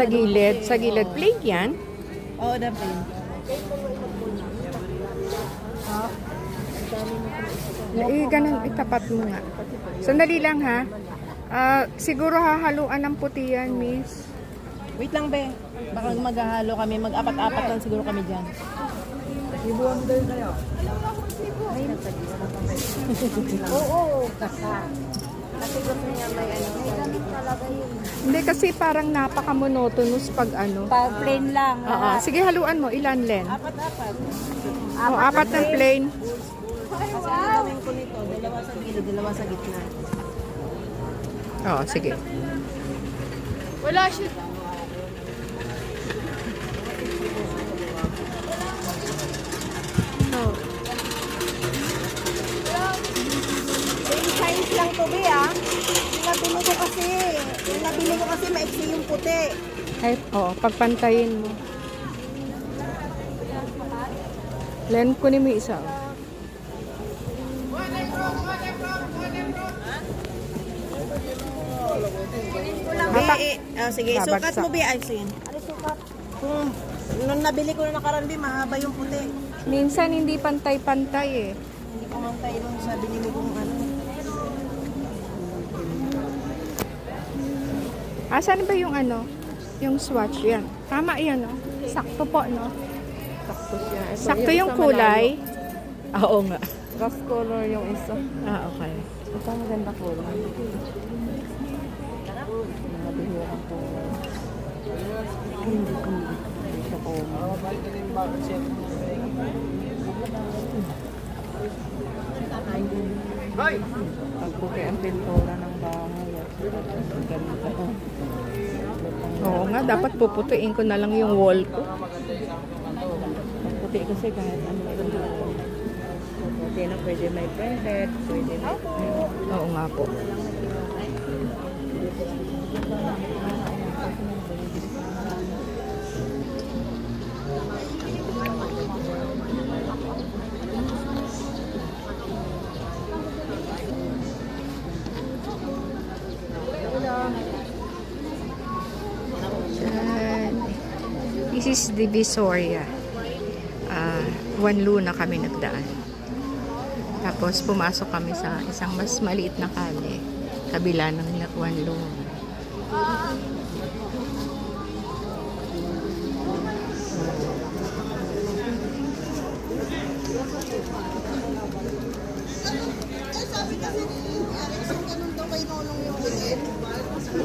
Sa gilid. Sa gilid. Plain yan? Oo, na plain. Ganun, itapat mo nga. Sandali lang ha. Siguro hahaluan ng puti yan, miss. Wait lang, be. Baka maghahalo kami. Mag-apat-apat lang siguro kami dyan. Ibuwan mo din kayo. Oo. Kasi gusto niya may ano. May gamit talaga yun. Hindi kasi parang napaka-monotonous pag ano. Pag plain lang. Sige, haluan mo. Ilan, Len? Apat-apat. Apat ng plain. Kasi ang gawin ko nito, dalawa sa gilid, dalawa sa gitna. Sige. Wala siya. Same size lang to, be, ah. Yung nabili ko kasi maiksi yung puti. Ay, pagpantayin mo. Len, kunin mo yung isa. Sige, Babagsak. sukat mo, be. Ay, sige. Ano sukat? Nung nabili ko na nakaraan, be, mahaba yung puti. Minsan hindi pantay-pantay eh. Hindi ko mantay nung sa binili kong ano. Saan ba yung ano? Yung swatch yan. Tama yan, no? Sakto po, no? Sakto siya. Sakto yung kulay. Oo nga. Gas color yung isa. Okay. Ito ang maganda kulay. Nabihirang kulay. Hindi ko sa kulay. Pagputi ang pintura ng bahay. Ganda. Oo nga, dapat puputuin ko na lang yung wall ko. Pagputi kasi kahit ano. Pwede na, pwede may branded, pwede may... Oo nga po. This is Divisoria. Wanlu na kami nagdaan. Tapos pumasok kami sa isang mas maliit na kali. Kabila ng Wanlu.